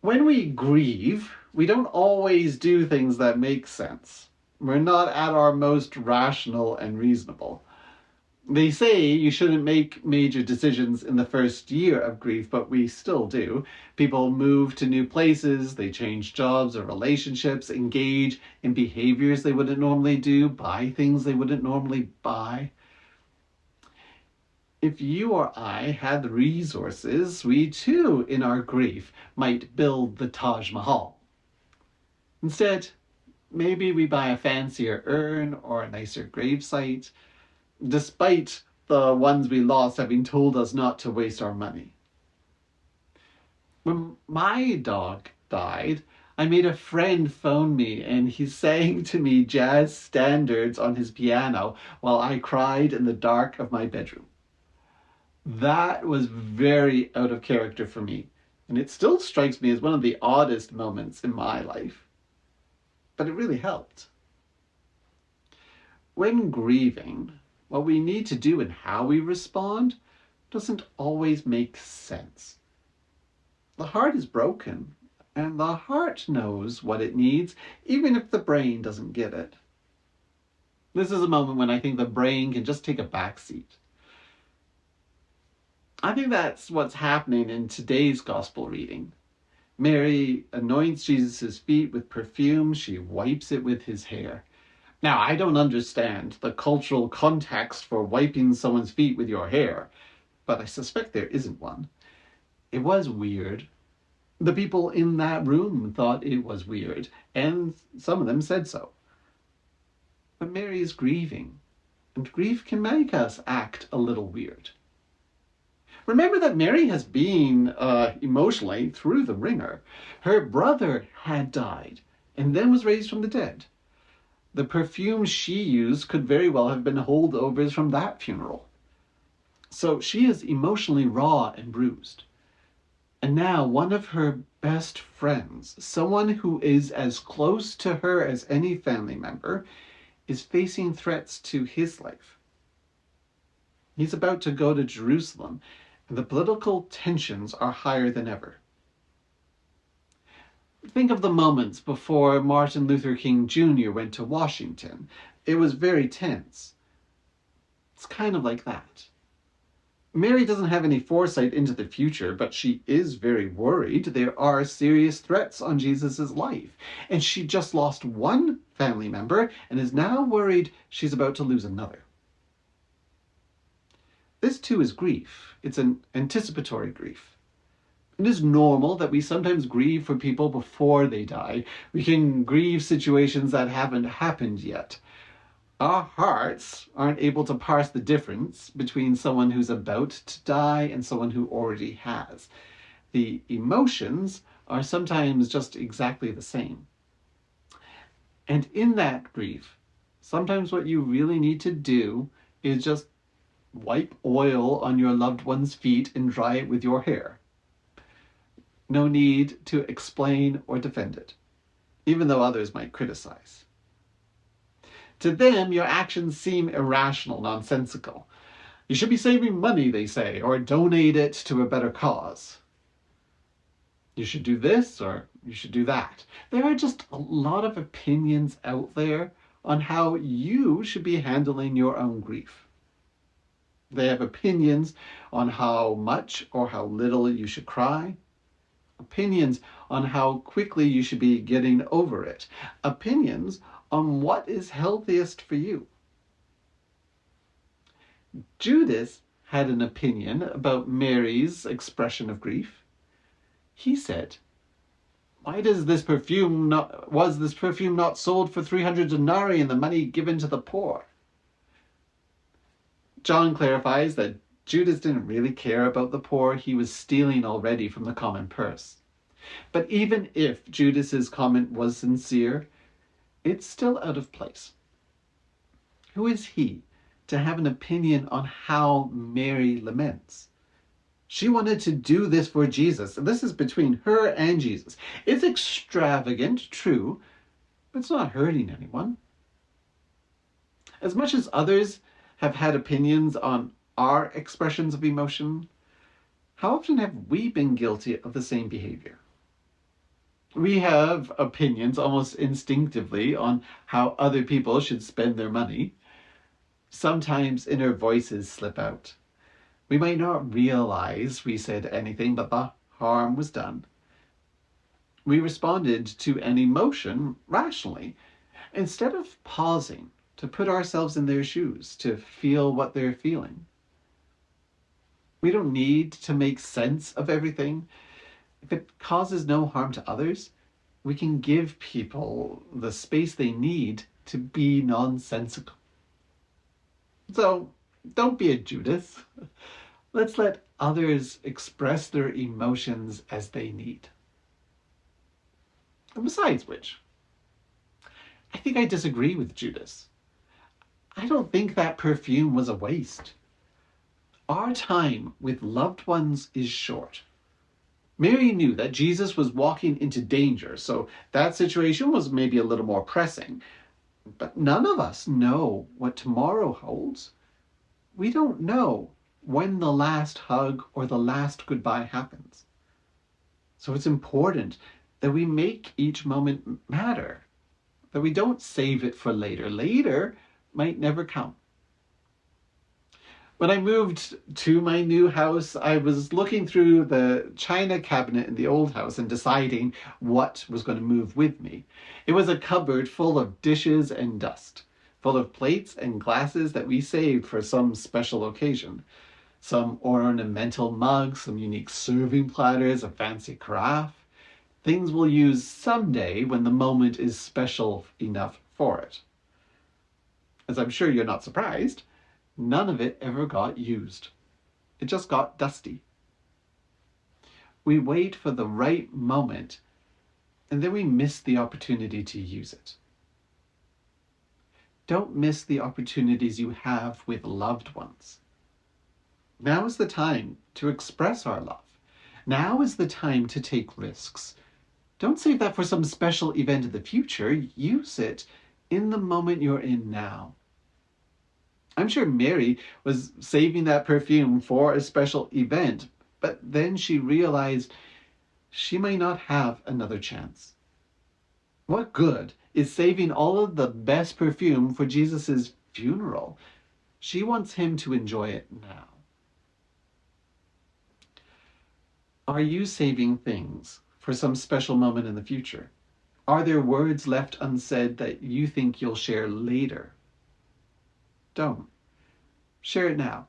When we grieve, we don't always do things that make sense. We're not at our most rational and reasonable. They say you shouldn't make major decisions in the first year of grief, but we still do. People move to new places, they change jobs or relationships, engage in behaviors they wouldn't normally do, buy things they wouldn't normally buy. If you or I had the resources, we too, in our grief, might build the Taj Mahal. Instead, maybe we buy a fancier urn or a nicer gravesite, despite the ones we lost having told us not to waste our money. When my dog died, I made a friend phone me and he sang to me jazz standards on his piano while I cried in the dark of my bedroom. That was very out of character for me, and it still strikes me as one of the oddest moments in my life. But it really helped. When grieving, what we need to do and how we respond doesn't always make sense. The heart is broken, and the heart knows what it needs, even if the brain doesn't get it. This is a moment when I think the brain can just take a back seat. I think that's what's happening in today's gospel reading. Mary anoints Jesus' feet with perfume. She wipes it with his hair. Now, I don't understand the cultural context for wiping someone's feet with your hair, but I suspect there isn't one. It was weird. The people in that room thought it was weird, and some of them said so. But Mary is grieving, and grief can make us act a little weird. Remember that Mary has been emotionally through the ringer. Her brother had died and then was raised from the dead. The perfume she used could very well have been holdovers from that funeral. So she is emotionally raw and bruised. And now one of her best friends, someone who is as close to her as any family member, is facing threats to his life. He's about to go to Jerusalem, and the political tensions are higher than ever. Think of the moments before Martin Luther King Jr. went to Washington. It was very tense. It's kind of like that. Mary doesn't have any foresight into the future, but she is very worried. There are serious threats on Jesus' life. And she just lost one family member and is now worried she's about to lose another. This too is grief. It's an anticipatory grief. It is normal that we sometimes grieve for people before they die. We can grieve situations that haven't happened yet. Our hearts aren't able to parse the difference between someone who's about to die and someone who already has. The emotions are sometimes just exactly the same. And in that grief, sometimes what you really need to do is just wipe oil on your loved one's feet and dry it with your hair. No need to explain or defend it, even though others might criticize. To them, your actions seem irrational, nonsensical. You should be saving money, they say, or donate it to a better cause. You should do this, or you should do that. There are just a lot of opinions out there on how you should be handling your own grief. They have opinions on how much or how little you should cry, opinions on how quickly you should be getting over it, opinions on what is healthiest for you. Judas had an opinion about Mary's expression of grief. He said, was this perfume not sold for 300 denarii and the money given to the poor? John clarifies that Judas didn't really care about the poor. He was stealing already from the common purse. But even if Judas's comment was sincere, it's still out of place. Who is he to have an opinion on how Mary laments? She wanted to do this for Jesus, and this is between her and Jesus. It's extravagant, true, but it's not hurting anyone. As much as others have had opinions on our expressions of emotion, how often have we been guilty of the same behavior? We have opinions almost instinctively on how other people should spend their money. Sometimes inner voices slip out. We might not realize we said anything, but the harm was done. We responded to an emotion rationally, instead of pausing to put ourselves in their shoes, to feel what they're feeling. We don't need to make sense of everything. If it causes no harm to others, we can give people the space they need to be nonsensical. So don't be a Judas. Let's let others express their emotions as they need. And besides which, I think I disagree with Judas. I don't think that perfume was a waste. Our time with loved ones is short. Mary knew that Jesus was walking into danger, so that situation was maybe a little more pressing. But none of us know what tomorrow holds. We don't know when the last hug or the last goodbye happens. So it's important that we make each moment matter, that we don't save it for later. Later might never come. When I moved to my new house, I was looking through the china cabinet in the old house and deciding what was going to move with me. It was a cupboard full of dishes and dust, full of plates and glasses that we saved for some special occasion. Some ornamental mugs, some unique serving platters, a fancy carafe. Things we'll use someday when the moment is special enough for it. As I'm sure you're not surprised, none of it ever got used. It just got dusty. We wait for the right moment, and then we miss the opportunity to use it. Don't miss the opportunities you have with loved ones. Now is the time to express our love. Now is the time to take risks. Don't save that for some special event in the future. Use it in the moment you're in now. I'm sure Mary was saving that perfume for a special event, but then she realized she may not have another chance. What good is saving all of the best perfume for Jesus' funeral? She wants him to enjoy it now. Are you saving things for some special moment in the future? Are there words left unsaid that you think you'll share later? Don't. Share it now.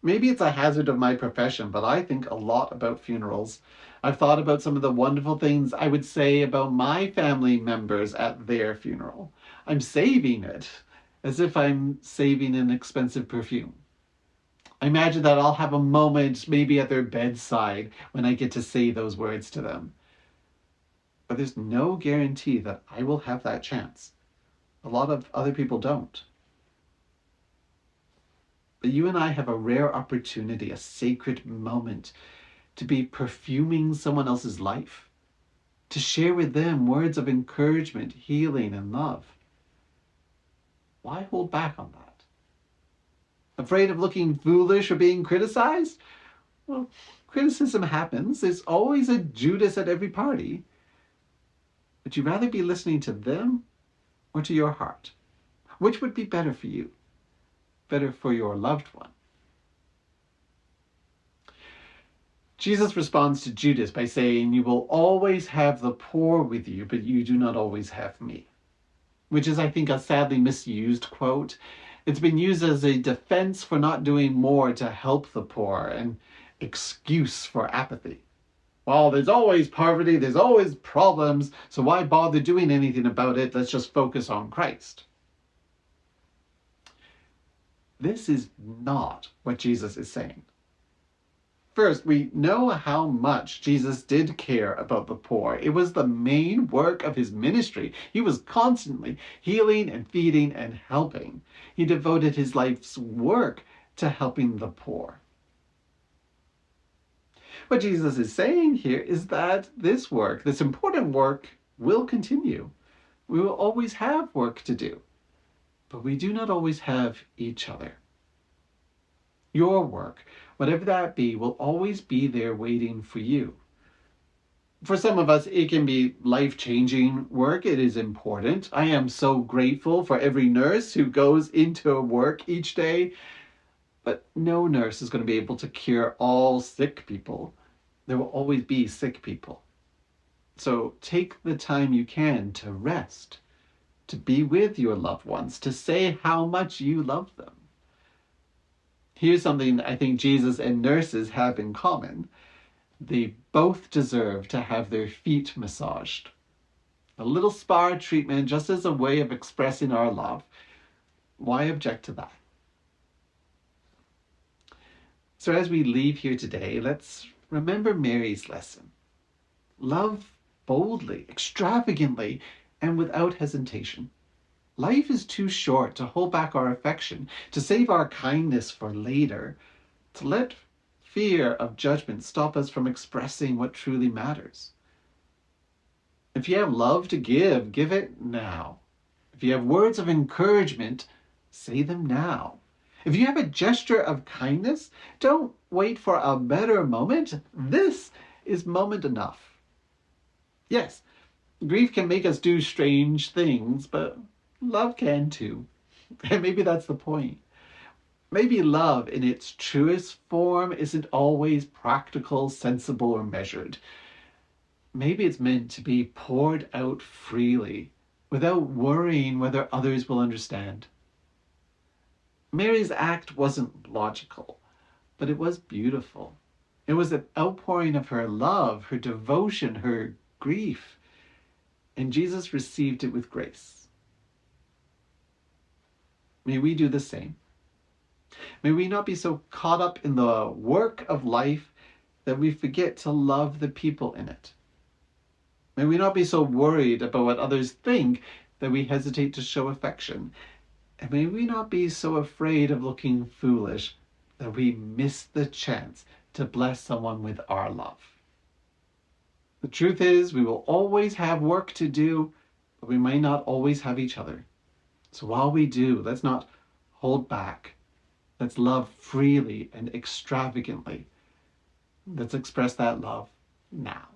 Maybe it's a hazard of my profession, but I think a lot about funerals. I've thought about some of the wonderful things I would say about my family members at their funeral. I'm saving it as if I'm saving an expensive perfume. I imagine that I'll have a moment maybe at their bedside when I get to say those words to them. But there's no guarantee that I will have that chance. A lot of other people don't. But you and I have a rare opportunity, a sacred moment, to be perfuming someone else's life, to share with them words of encouragement, healing, and love. Why hold back on that? Afraid of looking foolish or being criticized? Well, criticism happens. There's always a Judas at every party. Would you rather be listening to them or to your heart? Which would be better for you? Better for your loved one? Jesus responds to Judas by saying, "You will always have the poor with you, but you do not always have me." Which is, I think, a sadly misused quote. It's been used as a defense for not doing more to help the poor, an excuse for apathy. Well, there's always poverty, there's always problems, so why bother doing anything about it? Let's just focus on Christ. This is not what Jesus is saying. First, we know how much Jesus did care about the poor. It was the main work of his ministry. He was constantly healing and feeding and helping. He devoted his life's work to helping the poor. What Jesus is saying here is that this work, this important work, will continue. We will always have work to do, but we do not always have each other. Your work, whatever that be, will always be there waiting for you. For some of us, it can be life-changing work. It is important. I am so grateful for every nurse who goes into work each day, but no nurse is going to be able to cure all sick people. There will always be sick people. So take the time you can to rest, to be with your loved ones, to say how much you love them. Here's something I think Jesus and nurses have in common. They both deserve to have their feet massaged. A little spa treatment just as a way of expressing our love. Why object to that? So as we leave here today, let's remember Mary's lesson. Love boldly, extravagantly, and without hesitation. Life is too short to hold back our affection, to save our kindness for later, to let fear of judgment stop us from expressing what truly matters. If you have love to give, give it now. If you have words of encouragement, say them now. If you have a gesture of kindness, don't wait for a better moment. This is moment enough. Yes, grief can make us do strange things, but love can too. And maybe that's the point. Maybe love in its truest form isn't always practical, sensible, or measured. Maybe it's meant to be poured out freely, without worrying whether others will understand. Mary's act wasn't logical, but it was beautiful. It was an outpouring of her love, her devotion, her grief, and Jesus received it with grace. May we do the same. May we not be so caught up in the work of life that we forget to love the people in it. May we not be so worried about what others think that we hesitate to show affection. And may we not be so afraid of looking foolish that we miss the chance to bless someone with our love. The truth is, we will always have work to do, but we may not always have each other. So while we do, let's not hold back. Let's love freely and extravagantly. Let's express that love now.